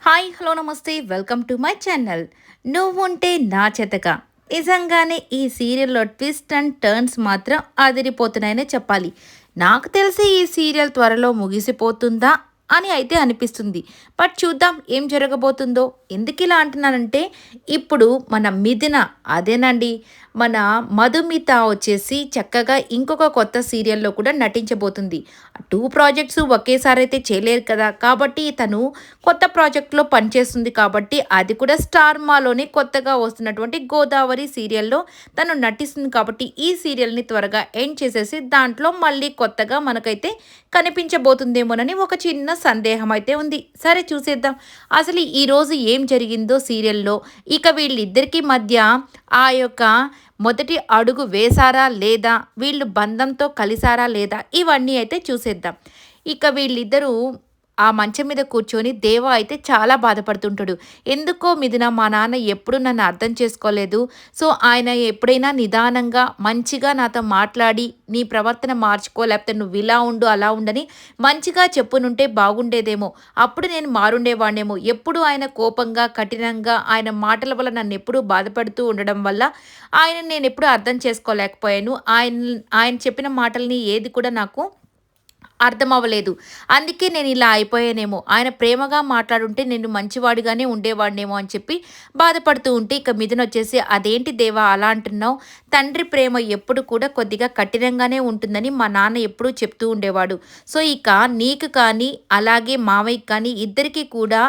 Hi hello నమస్తే welcome to my channel. నువ్వుంటే నా చేతక. నిజంగానే ఈ సీరియల్లో ట్విస్ట్ అండ్ టర్న్స్ మాత్రం అదిరిపోతున్నాయనే చెప్పాలి. నాకు తెలిసి ఈ సీరియల్ త్వరలో ముగిసిపోతుందా అని అయితే అనిపిస్తుంది. బట్ చూద్దాం ఏం జరగబోతుందో. ఎందుకు ఇలా అంటున్నానంటే ఇప్పుడు మన మిథున, అదేనండి మన మధుమిత వచ్చేసి చక్కగా ఇంకొక కొత్త సీరియల్‌లో కూడా నటించబోతుంది. 2 ప్రాజెక్ట్స్ ఒకేసారి అయితే చేయలేరు కదా! కాబట్టి తను కొత్త ప్రాజెక్ట్‌లో పనిచేస్తుంది కాబట్టి అది కూడా స్టార్ మాలోనే కొత్తగా వస్తున్నటువంటి 'గోదావరి' సీరియల్‌లో తను నటిస్తుంది కాబట్టి ఈ సీరియల్‌ని త్వరగా ఎండ్ చేసేసి దాంట్లో మళ్ళీ కొత్తగా మనకైతే కనిపించబోతుందేమోనని ఒక చిన్న సందేహం అయితే ఉంది. సరే చూసేద్దాం. అసలు ఈరోజు ఏం జరిగిందో సీరియల్‌లో, ఇక వీళ్ళిద్దరికీ మధ్య ఆ యొక్క మొదటి అడుగు వేశారా లేదా? వీళ్ళు బంధంతో కలిసారా లేదా? ఇవన్నీ అయితే చూసేద్దాం. ఇక వీళ్ళిద్దరూ ఆ మంచం మీద కూర్చొని దేవ అయితే చాలా బాధపడుతుంటాడు. ఎందుకో మిథున మా నాన్న ఎప్పుడు నన్ను అర్థం చేసుకోలేదు. సో, ఆయన ఎప్పుడైనా నిదానంగా, మంచిగా నాతో మాట్లాడి, నీ ప్రవర్తన మార్చుకో, లేకపోతే నువ్వు ఇలా ఉండు, అలా ఉండని మంచిగా చెప్పునుంటే బాగుండేదేమో. అప్పుడు నేను మారుండేవాడినేమో. ఎప్పుడు ఆయన కోపంగా, కఠినంగా ఆయన మాటల వల్ల నన్నెప్పుడూ బాధపెడుతూ ఉండడం వల్ల ఆయనని నేనెప్పుడూ అర్థం చేసుకోలేకపోయాను. ఆయన చెప్పిన మాటల్ని ఏది కూడా నాకు అర్థమవ్వలేదు. అందుకే నేనిలా అయిపోయానేమో. ఆయన ప్రేమగా మాట్లాడుంటే నేను మంచివాడిగానే ఉండేవాడినేమో అని చెప్పి బాధపడుతూ ఉంటే, ఇక మిథునొచ్చేసి అదేంటి దేవా అలా అంటున్నావు? తండ్రి ప్రేమ ఎప్పుడు కూడా కొద్దిగా కఠినంగానే ఉంటుందని మా నాన్న ఎప్పుడూ చెప్తూ ఉండేవాడు. సో, ఇక నీకు కానీ, అలాగే మావయ్యకి కానీ ఇద్దరికీ కూడా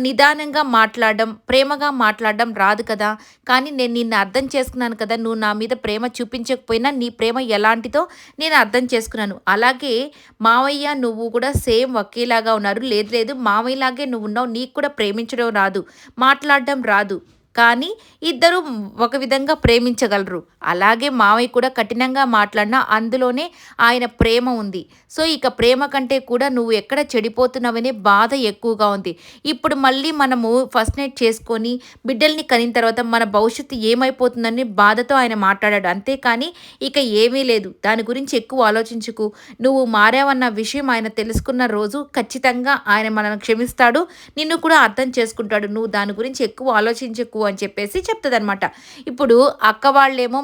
నిదానంగా మాట్లాడడం, ప్రేమగా మాట్లాడడం రాదు కదా! కానీ నేను నిన్ను అర్థం చేసుకున్నాను కదా! నువ్వు నా మీద ప్రేమ చూపించకపోయినా నీ ప్రేమ ఎలాంటిదో నేను అర్థం చేసుకున్నాను. అలాగే మావయ్య నువ్వు కూడా సేమ్ ఒకేలాగా ఉన్నారు. లేదు లేదు మావయ్యలాగే నువ్వున్నావు. నీకు కూడా ప్రేమించడం రాదు. మాట్లాడడం రాదు. కానీ ఇద్దరు ఒక విధంగా ప్రేమించగలరు. అలాగే మావయ్య కూడా కఠినంగా మాట్లాడినా అందులోనే ఆయన ప్రేమ ఉంది. సో, ఇక ప్రేమ కంటే కూడా నువ్వు ఎక్కడ చెడిపోతున్నావనే బాధ ఎక్కువగా ఉంది. ఇప్పుడు మళ్ళీ మనము ఫస్ట్ నైట్ చేసుకొని బిడ్డల్ని కనిన తర్వాత మన భవిష్యత్తు ఏమైపోతుందని బాధతో ఆయన మాట్లాడాడు. అంతేకానీ ఇక ఏమీ లేదు. దాని గురించి ఎక్కువ ఆలోచించకు. నువ్వు మారావన్న విషయం ఆయన తెలుసుకున్న రోజు ఖచ్చితంగా ఆయన మనల్ని క్షమిస్తాడు. నిన్ను కూడా అర్థం చేసుకుంటాడు. నువ్వు దాని గురించి ఎక్కువ ఆలోచించకు అని చెప్పేసి చెప్తదనమాట. ఇప్పుడు అక్క వాళ్ళేమో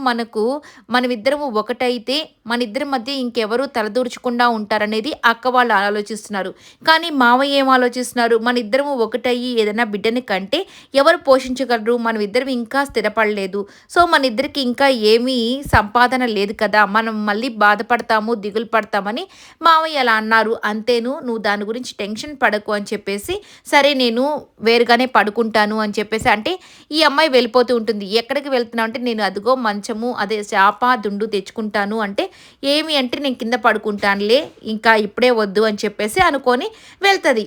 మనమిద్దరము ఒకటైతే మన ఇద్దరి మధ్య ఇంకెవరు తలదూర్చకుండా ఉంటారనేది అక్క వాళ్ళు ఆలోచిస్తున్నారు. కానీ మావయ్య ఏం ఆలోచిస్తున్నారు? మనిద్దరము ఒకటయ్యి ఏదైనా బిడ్డని కంటే ఎవరు పోషించగలరు? మనమిద్దరం ఇంకా స్థిరపడలేదు. సో, మనిద్దరికి ఇంకా ఏమీ సంపాదన లేదు కదా! మనం మళ్ళీ బాధపడతాము, దిగులు పడతామని మావయ్య అలా అన్నారు. అంతేను నువ్వు దాని గురించి టెన్షన్ పడకు అని చెప్పేసి, సరే నేను వేరుగానే పడుకుంటాను అని చెప్పేసి అంటే ఈ అమ్మాయి వెళ్ళిపోతూ ఉంటుంది. ఎక్కడికి వెళ్తున్నావు అంటే, నేను అదిగో మంచము అదే చాప, దుండు తెచ్చుకుంటాను అంటే, ఏమి అంటే నేను కింద పడుకుంటానులే ఇంకా ఇప్పుడే వద్దు అని చెప్పేసి అనుకోని వెళ్తది.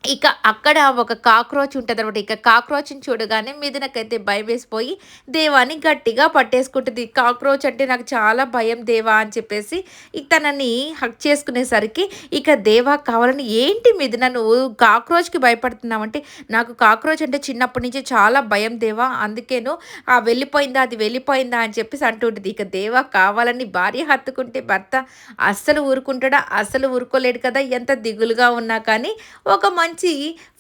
ఇక అక్కడ ఒక కాక్రోచ్ ఉంటదనమాట. ఇక కాక్రోచ్‌ని చూడగానే మిథునకైతే భయమేసిపోయి దేవాని గట్టిగా పట్టేసుకుంటది. కాక్రోచ్ అంటే నాకు చాలా భయం దేవా అని చెప్పేసి తనని హగ్ చేసుకునేసరికి ఇక దేవా కావాలని ఏంటి మిథున నువ్వు కాక్రోచ్‌కి భయపడుతున్నావంటే, నాకు కాక్రోచ్ అంటే చిన్నప్పటి నుంచి చాలా భయం దేవా. అందుకేను వెళ్ళిపోయిందా అది వెళ్ళిపోయిందా అని చెప్పేసి అంటూ ఉంటది. ఇక దేవా కావాలని భార్య హత్తుకుంటే భర్త అస్సలు ఊరుకుంటాడా? అస్సలు ఊరుకోలేడు కదా! ఎంత దిగులుగా ఉన్నా కానీ ఒక మంచి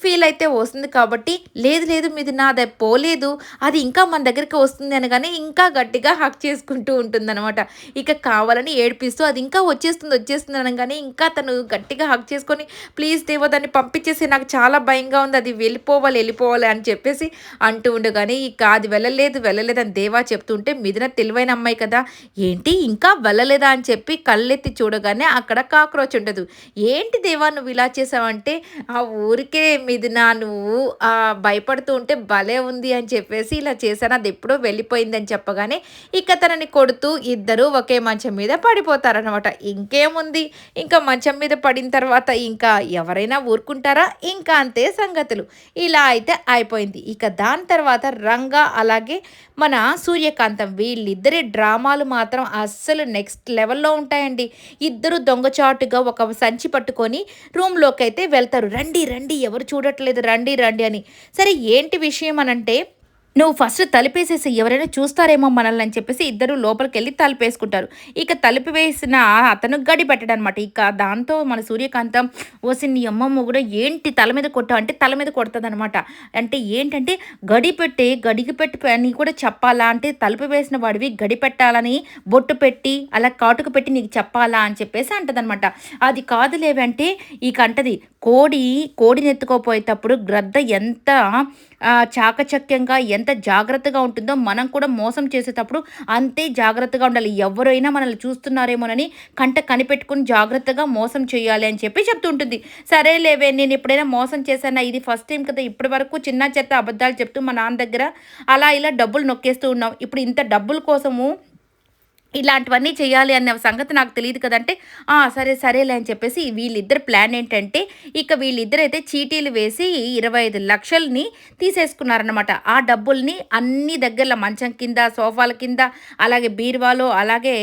ఫీల్ అయితే వస్తుంది కాబట్టి, లేదు లేదు మీది నాది పోలేదు. అది ఇంకా మన దగ్గరికి వస్తుంది అనగానే ఇంకా గట్టిగా హగ్ చేసుకుంటూ ఉంటుందనమాట. ఇక కావాలని ఏడిపిస్తూ అది ఇంకా వచ్చేస్తుంది అనగానే ఇంకా తను గట్టిగా హగ్ చేసుకొని ప్లీజ్ దేవా దాన్ని పంపించేసి నాకు చాలా భయంగా ఉంది. అది వెళ్ళిపోవాలి అని చెప్పేసి అంటూ ఉండగానే ఇక అది వెళ్ళలేదు అని దేవా చెప్తుంటే మిథున తెలివైన అమ్మాయి కదా! ఏంటి ఇంకా వెళ్ళలేదా అని చెప్పి కళ్ళెత్తి చూడగానే అక్కడ కాక్రోచ్ ఉండదు. ఏంటి దేవా నువ్వు ఇలా చేసావంటే, ఆ ఊరికే మిథున నువ్వు భయపడుతూ ఉంటే భలే ఉంది అని చెప్పేసి ఇలా చేశాను. అది ఎప్పుడో వెళ్ళిపోయిందని చెప్పగానే ఇక తనని కొడుతూ ఇద్దరూ ఒకే మంచం మీద పడిపోతారనమాట. ఇంకేముంది ఇంకా మంచం మీద పడిన తర్వాత ఇంకా ఎవరైనా ఊరుకుంటారా? ఇంకా అంతే సంగతులు. ఇలా అయితే అయిపోయింది. ఇక దాని తర్వాత రంగా అలాగే మన సూర్యకాంతం వీళ్ళిద్దరి డ్రామాలు మాత్రం అస్సలు నెక్స్ట్ లెవెల్‌లో ఉంటాయండి. ఇద్దరు దొంగచాటుగా ఒక సంచి పట్టుకొని రూమ్‌లోకైతే వెళ్తారు. రండి ఎవరు చూడట్లేదు రండి అని. సరే ఏంటి విషయం అనంటే నువ్వు ఫస్ట్ తలుపేసేసి ఎవరైనా చూస్తారేమో మనల్ని అని చెప్పేసి ఇద్దరు లోపలికెళ్ళి తలుపేసుకుంటారు. ఇక తలుపు వేసిన అతను గడి పెట్టడనమాట. ఇక దాంతో మన సూర్యకాంతం "ఓసి నీ అమ్మ మొగుడా ఏంటి తల మీద కొట్టావు" అంటే తల మీద కొడతదనమాట. అంటే ఏంటంటే గడికి పెట్టి అని కూడా చెప్పాలా? అంటే తలుపు వేసిన వాడివి గడి పెట్టాలని బొట్టు పెట్టి అలా కాటుక పెట్టి నీకు చెప్పాలా? అని చెప్పేసి అంటదనమాట. అది కాదులేవే అంటే ఇక అంటది కోడినెత్తుకోపోయేటప్పుడు గ్రద్ద ఎంత చాకచక్యంగా ఎంత జాగ్రత్తగా ఉంటుందో మనం కూడా మోసం చేసేటప్పుడు అంతే జాగ్రత్తగా ఉండాలి. ఎవరైనా మనల్ని చూస్తున్నారేమోనని కనిపెట్టుకొని జాగ్రత్తగా మోసం చేయాలి అని చెప్పి చెప్తూ ఉంటుంది. సరేలేవే నేను ఎప్పుడైనా మోసం చేశానా? ఇది ఫస్ట్ టైం కదా! ఇప్పటి వరకు చిన్న చెత్త అబద్ధాలు చెప్తూ మా నాన్న దగ్గర అలా ఇలా డబ్బులు నొక్కేస్తూ ఉన్నాం. ఇప్పుడు ఇంత డబ్బుల కోసము ఇలాంటివన్నీ చేయాలి అన్న సంగతి నాకు తెలీదు కదంటే, సరే సరేలే అని చెప్పేసి వీళ్ళిద్దరి ప్లాన్ ఏంటంటే, ఇక వీళ్ళిద్దరైతే చీటీలు వేసి 25,00,000ని తీసేసుకున్నారనమాట. ఆ డబ్బుల్ని అన్ని దగ్గరలో మంచం కింద, సోఫాల కింద, అలాగే బీరువాలో, అలాగే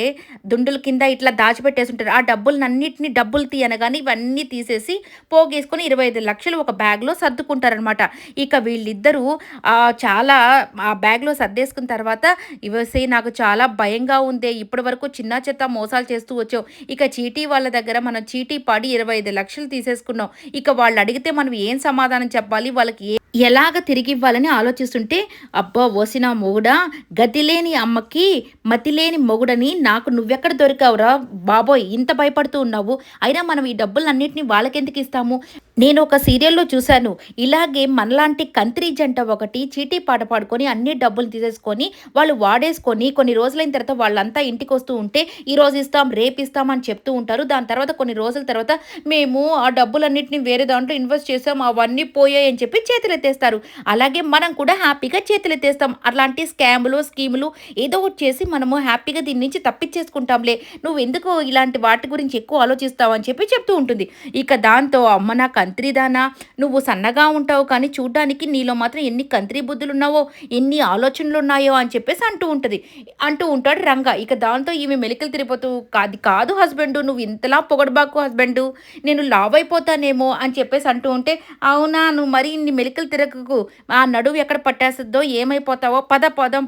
దుండుల కింద ఇట్లా దాచిపెట్టేసుంటారు. ఆ డబ్బులన్నిటిని డబ్బులు తీయనగానే ఇవన్నీ తీసేసి పోగేసుకొని 25,00,000 ఒక బ్యాగ్‌లో సర్దుకుంటారనమాట. ఇక వీళ్ళిద్దరూ చాలా ఆ బ్యాగ్‌లో సర్దేసుకున్న తర్వాత, నాకు చాలా భయంగా ఉందే ఇప్పటి వరకు చిన్న చెత్త మోసాలు చేస్తూ వచ్చావు. ఇక చీటీ వాళ్ళ దగ్గర మనం చీటీ పడి 25,00,000 తీసేసుకున్నాం. ఇక వాళ్ళు అడిగితే మనం ఏం సమాధానం చెప్పాలి? వాళ్ళకి ఎలాగ తిరిగివ్వాలని ఆలోచిస్తుంటే, అబ్బా ఓసిన మొగుడా గతిలేని అమ్మకి మతిలేని మొగుడని నాకు నువ్వెక్కడ దొరికావురా బాబోయ్! ఇంత భయపడుతూ ఉన్నావు. అయినా మనం ఈ డబ్బులన్నిటిని వాళ్ళకెందుకు ఇస్తాము? నేను ఒక సీరియల్‌లో చూశాను. ఇలాగే మనలాంటి కంత్రి జంట ఒకటి చీటీ పాట పాడుకొని అన్ని డబ్బులు తీసేసుకొని వాళ్ళు వాడేసుకొని కొన్ని రోజులైన తర్వాత వాళ్ళంతా ఇంటికొస్తూ ఉంటే, ఈరోజు ఇస్తాం, రేపు ఇస్తాం అని చెప్తూ ఉంటారు. దాని తర్వాత కొన్ని రోజుల తర్వాత మేము ఆ డబ్బులన్నిటిని వేరే దాంట్లో ఇన్వెస్ట్ చేసాం. అవన్నీ పోయాయి అని చెప్పి చేతులెత్తేస్తారు. అలాగే మనం కూడా హ్యాపీగా చేతులెత్తేస్తాం. అలాంటి స్కాములు, స్కీములు ఏదో ఒకటి చేసి మనము హ్యాపీగా దీని నుంచి తప్పించేసుకుంటాంలే. నువ్వెందుకు ఇలాంటి వాటి గురించి ఎక్కువ ఆలోచిస్తావు అని చెప్పి చెప్తూ ఉంటుంది. ఇక దాంతో అమ్మ నా కంత్రిదానా నువ్వు సన్నగా ఉంటావు కానీ చూడ్డానికి నీలో మాత్రం ఎన్ని కంత్రి బుద్ధులున్నావో, ఎన్ని ఆలోచనలున్నాయో అని చెప్పేసి అంటూ ఉంటాడు రంగ. ఇక దాంతో ఈమె మెలికలు తిరిగిపోతూ "అది కాదు హస్బెండు, నువ్వు ఇంతలా పొగడబాకు హస్బెండు, నేను లావైపోతానేమో" అని చెప్పేసి అంటూ ఉంటే, "అవునా నువ్వు మరి ఇన్ని మెలికలు తిరగకు, ఆ నడువు ఎక్కడ పట్టేస్తుందో ఏమైపోతావో పోదాం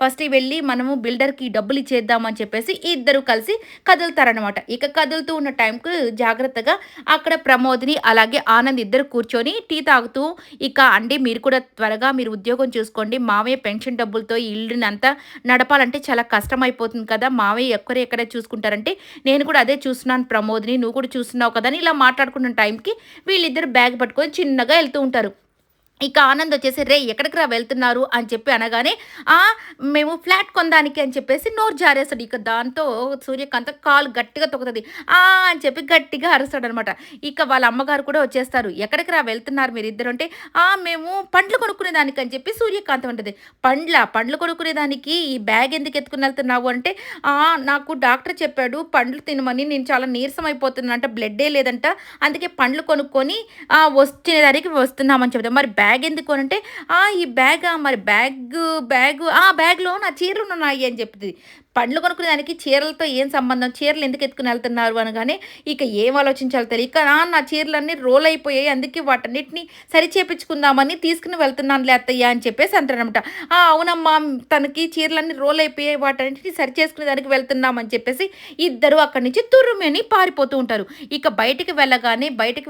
ఫస్ట్ వెళ్ళి మనము బిల్డర్‌కి డబ్బులు ఇచ్చేద్దాం" అని చెప్పేసి ఇద్దరు కలిసి కదులుతారనమాట. ఇక కదులుతూ ఉన్న టైంకు జాగ్రత్తగా అక్కడ ప్రమోదిని అలాగే ఆనంద్ ఇద్దరు కూర్చొని టీ తాగుతూ, ఇక "అండి మీరు కూడా త్వరగా మీరు ఉద్యోగం చూసుకోండి. మావయ్య పెన్షన్ డబ్బులతో ఈ ఇల్లునంతా నడపాలంటే చాలా కష్టమైపోతుంది కదా! మావయ్య ఎక్కడే చూసుకుంటారంటే, నేను కూడా అదే చూస్తున్నాను ప్రమోదిని, నువ్వు కూడా చూస్తున్నావు కదా! అని ఇలా మాట్లాడుకున్న టైంకి వీళ్ళిద్దరు బ్యాగ్ పట్టుకొని చిన్నగా వెళ్తూ ఉంటారు. ఇక ఆనంద్ వచ్చేసి "రేయ్ ఎక్కడికిరా వెళ్తున్నారు" అని చెప్పి అనగానే, "ఆ! మేము ఫ్లాట్ కొనడానికి" అని చెప్పేసి నోరు జారేస్తాడు. ఇక దాంతో సూర్యకాంతం కాలు గట్టిగా తొక్కుతది. అని చెప్పి గట్టిగా అరుస్తాడనమాట. ఇక వాళ్ళ అమ్మగారు కూడా వచ్చేస్తారు. "ఎక్కడికిరా వెళ్తున్నారు మీరిద్దరు" అంటే, మేము పండ్లు కొనుక్కునేదానికి" అని చెప్పి సూర్యకాంతం అంటది. పండ్లు కొనుక్కునేదానికి ఈ బ్యాగ్ ఎందుకు ఎత్తుకొని వెళ్తున్నావు" అంటే, నాకు డాక్టర్ చెప్పాడు పండ్లు తినమని, నేను చాలా నీరసం అయిపోతున్నానంట, బ్లడ్డే లేదంట, అందుకే పండ్లు కొనుక్కొని వచ్చేదానికి వస్తున్నామని చెప్తాం. మరి బ్యాగ్ ఎందుకు అనంటే, ఈ బ్యాగా మరి బ్యాగ్‌లో నా చీరలున్నాయి అని చెప్తది. పండ్లు కొనుక్కునేదానికి చీరలతో ఏం సంబంధం? చీరలు ఎందుకు ఎత్తుకొని ఎళ్తున్నారు అనగానే, ఇక ఏం ఆలోచించాలో తెలియక, నా చీరలన్నీ రోల్ అయిపోయాయి. అందుకే వాటన్నిటిని చేపించుకుందామని తీసుకుని వెళ్తున్నానులే అత్తయ్య అని చెప్పేసి అంటారనమాట. అవునమ్మా తనకి చీరలన్నీ రోల్ అయిపోయాయి. వాటన్నిటిని చేసుకునేదానికి వెళ్తున్నాం అని చెప్పేసి ఇద్దరు అక్కడి నుంచి తుర్రుమని పారిపోతూ ఉంటారు. ఇక బయటికి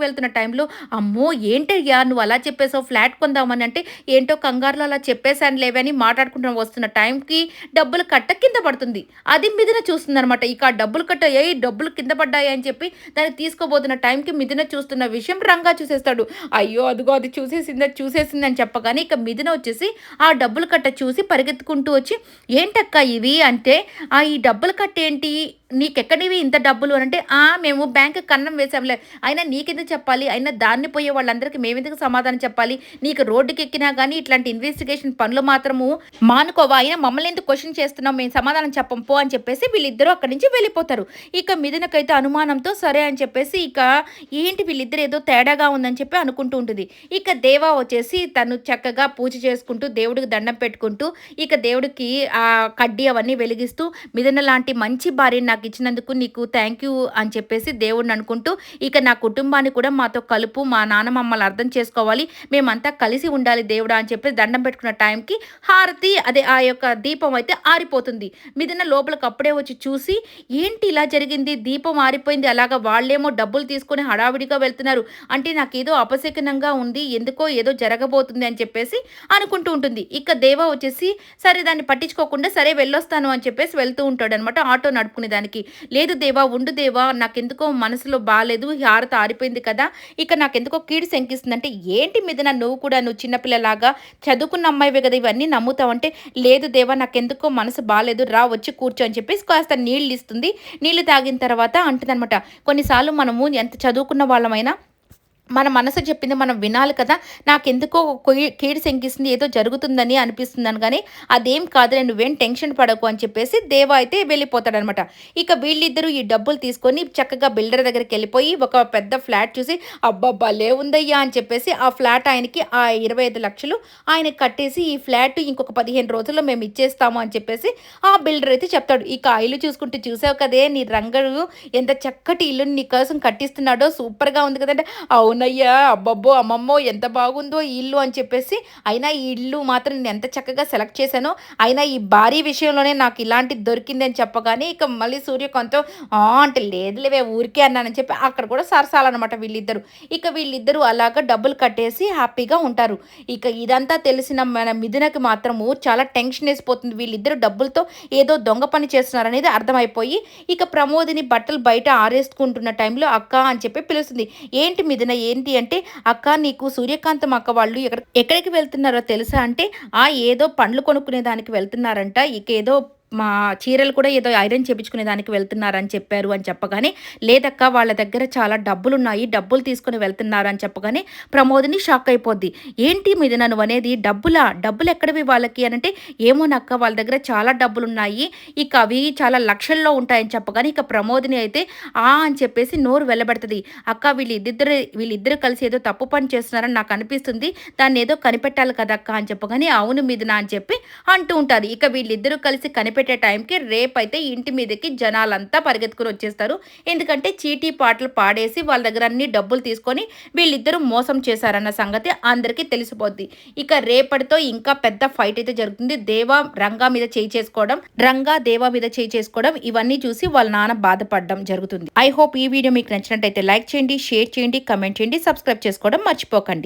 వెళ్తున్న టైంలో, "అమ్మో! ఏంటయ్యా నువ్వు అలా చెప్పేసావు ఫ్లాట్ కొందామని" అంటే, "ఏంటో కంగారులో అలా చెప్పేసాను లేవే" అని మాట్లాడుకుంటూ వస్తున్న టైంకి డబ్బులు కట్ట కింద పడుతుంది. అది మిథున చూస్తుందనమాట. ఇక ఆ డబ్బులు కట్ట డబ్బులు కింద పడ్డాయి అని చెప్పి దాన్ని తీసుకోబోతున్న టైంకి మిథున చూస్తున్న విషయం రంగా చూసేస్తాడు. అయ్యో అదిగో అది చూసేసింది అని చెప్పగానే ఇక మిథున వచ్చేసి ఆ డబ్బులు కట్ట చూసి పరిగెత్తుకుంటూ వచ్చి, "ఏంటక్క ఇవి" అంటే, ఈ డబ్బులు కట్టేంటి నీకెక్కడివి ఇంత డబ్బులు అనంటే, మేము బ్యాంక్‌కి కన్నం వేసాంలే. అయినా నీకెందుకు చెప్పాలి? అయినా దాన్ని పోయే వాళ్ళందరికీ మేమెందుకు సమాధానం చెప్పాలి? నీకు రోడ్డుకెక్కినా గానీ ఇట్లాంటి ఇన్వెస్టిగేషన్ పనులు మాత్రము మానుకోవా? అయినా మమ్మల్ని ఎందుకు క్వెషన్ చేస్తున్నావు? మేము సమాధానం చెప్పం పో అని చెప్పేసి వీళ్ళిద్దరూ అక్కడి నుంచి వెళ్ళిపోతారు. ఇక మిథునకైతే అనుమానంతో సరే అని చెప్పేసి ఇక ఏంటి వీళ్ళిద్దరు ఏదో తేడాగా ఉందని చెప్పి అనుకుంటూ ఉంటుంది. ఇక దేవా వచ్చేసి తను చక్కగా పూజ చేసుకుంటూ, దేవుడికి దండం పెట్టుకుంటూ, ఇక దేవుడికి కడ్డీ అవన్నీ వెలిగిస్తూ, మిథున లాంటి మంచి భార్యని నాకు ఇచ్చినందుకు నీకు థ్యాంక్ యూ అని చెప్పేసి దేవుడిని అనుకుంటూ, ఇక నా కుటుంబాన్ని కూడా మాతో కలుపు, మా నాన్న మమ్మల్ని అర్థం చేసుకోవాలి, మేమంతా కలిసి ఉండాలి దేవుడా అని చెప్పేసి దండం పెట్టుకున్న టైంకి హారతి అదే ఆ యొక్క దీపం అయితే ఆరిపోతుంది. మిథున లోపలికి అప్పుడే వచ్చి చూసి, ఏంటి ఇలా జరిగింది? దీపం ఆరిపోయింది. అలాగా వాళ్ళేమో డబ్బులు తీసుకొని హడావిడిగా వెళ్తున్నారు. అంటే నాకేదో అపశకునంగా ఉంది. ఎందుకో ఏదో జరగబోతుంది అని చెప్పేసి అనుకుంటూ ఉంటుంది. ఇక దేవ వచ్చేసి సరే దాన్ని పట్టించుకోకుండా సరే వెళ్ళొస్తాను అని చెప్పేసి వెళ్తూ ఉంటాడనమాట ఆటో నడుపుకునే దానికి. లేదు దేవా, ఉండు దేవా, నాకెందుకో మనసులో బాలేదు. హారతి ఆరిపోయింది కదా! ఇక నాకెందుకో కీడు శంకిస్తుందంటే, ఏంటి మిథున నువ్వు చిన్నపిల్లలాగా చదువుకున్న అమ్మాయివే కదా ఇవన్నీ నమ్ముతావంటే, లేదు దేవా నాకెందుకో మనసు బాలేదు, రా వచ్చి కూర్చో అని చెప్పేసి కాస్త నీళ్ళు ఇస్తుంది. నీళ్ళు తాగిన తర్వాత అంటుందనమాట, కొన్నిసార్లు మనము ఎంత చదువుకున్న వాళ్ళమైనా మన మనసు చెప్పింది మనం వినాలి కదా! నాకెందుకో కీడు శంకిస్తుంది, ఏదో జరుగుతుందని అనిపిస్తుందని గానీ, అదేం కాదులే నువ్వేం టెన్షన్ పడకు అని చెప్పేసి దేవ అయితే వెళ్ళిపోతాడనమాట. ఇక వీళ్ళిద్దరూ ఈ డబ్బులు తీసుకొని చక్కగా బిల్డర్ దగ్గరికెళ్ళిపోయి ఒక పెద్ద ఫ్లాట్ చూసి, అబ్బా! భలే ఉందయ్యా అని చెప్పేసి ఆ ఫ్లాట్ ఆయనకి ఆ 25,00,000 ఆయనకి కట్టేసి, ఈ ఫ్లాట్ ఇంకొక 15 రోజుల్లో మేము ఇచ్చేస్తాము అని చెప్పేసి ఆ బిల్డర్ అయితే చెప్తాడు. ఇక ఆ ఇల్లు చూసుకుంటూ, చూసావు కదే నీ రంగడు ఎంత చక్కటి ఇల్లుని నీ కోసం కట్టిస్తున్నాడో, సూపర్‌గా ఉంది కదంటే, అవునయ్యా! అబ్బబ్బో! అమ్మమ్మో! ఎంత బాగుందో ఈ ఇల్లు అని చెప్పేసి, అయినా ఈ ఇల్లు మాత్రం నేను ఎంత చక్కగా సెలెక్ట్ చేశానో, అయినా ఈ భారీ విషయంలోనే నాకు ఇలాంటిది దొరికిందని చెప్పగానే, ఇక మళ్ళీ సూర్యకాంతం అంటే లేదులేవే ఊరికే అన్నానని చెప్పి అక్కడ కూడా సరసాలనమాట వీళ్ళిద్దరు. ఇక వీళ్ళిద్దరూ అలాగా డబ్బులు కట్టేసి హ్యాపీగా ఉంటారు. ఇక ఇదంతా తెలిసిన మన మిథునకి మాత్రము చాలా టెన్షన్ వేసిపోతుంది. వీళ్ళిద్దరు డబ్బులతో ఏదో దొంగ పని చేస్తున్నారనేది అర్థమైపోయి, ఇక ప్రమోదిని బట్టలు బయట ఆరేసుకుంటున్న టైంలో అక్క అని చెప్పి పిలుస్తుంది. ఏంటి మిథున ఏంటి అంటే, అక్క నీకు సూర్యకాంతం అక్క వాళ్ళు ఎక్కడికి వెళ్తున్నారో తెలుసా అంటే, ఏదో పండ్లు కొనుక్కునే దానికి వెళ్తున్నారంట. ఇక ఏదో మా చీరలు కూడా ఏదో ఐరన్ చేపించుకునే దానికి వెళ్తున్నారని చెప్పారు అని చెప్పగానే, లేదక్క వాళ్ళ దగ్గర చాలా డబ్బులున్నాయి, డబ్బులు తీసుకొని వెళ్తున్నారు అని చెప్పగానే ప్రమోదిని షాక్ అయిపోద్ది. ఏంటి మిథున నువ్వనేది, డబ్బులా? డబ్బులు ఎక్కడివి వాళ్ళకి అనంటే, ఏమోనక్క వాళ్ళ దగ్గర చాలా డబ్బులున్నాయి, ఇక అవి చాలా లక్షల్లో ఉంటాయని చెప్పగానే ఇక ప్రమోదిని అయితే అని చెప్పేసి నోరు వెళ్ళబెడతది. అక్క వీళ్ళిద్దరు కలిసి ఏదో తప్పు పని చేస్తున్నారని నాకు అనిపిస్తుంది, దాన్ని ఏదో కనిపెట్టాలి కదక్క అని చెప్పగానే, అవును మిథున అని చెప్పి అంటూ ఉంటారు. ఇక వీళ్ళిద్దరూ కలిసి కనిపెట్టే టైంకి రేపైతే ఇంటి మీదకి జనాలంతా పరిగెత్తుకుని వచ్చేస్తారు. ఎందుకంటే చీటీ పాటలు పాడేసి వాళ్ళ దగ్గర అన్ని డబ్బులు తీసుకొని వీళ్ళిద్దరూ మోసం చేశారన్న సంగతి అందరికీ తెలిసిపోద్ది. ఇక రేపటితో ఇంకా పెద్ద ఫైట్ అయితే జరుగుతుంది. రంగా మీద చేయి చేసుకోవడం, రంగా దేవా మీద చేయి చేసుకోవడం, ఇవన్నీ చూసి వాళ్ళ నాన్న బాధపడడం జరుగుతుంది. ఐ హోప్ ఈ వీడియో మీకు నచ్చినట్టయితే లైక్ చేయండి, షేర్ చేయండి, కమెంట్ చేయండి, సబ్స్క్రైబ్ చేసుకోవడం మర్చిపోకండి.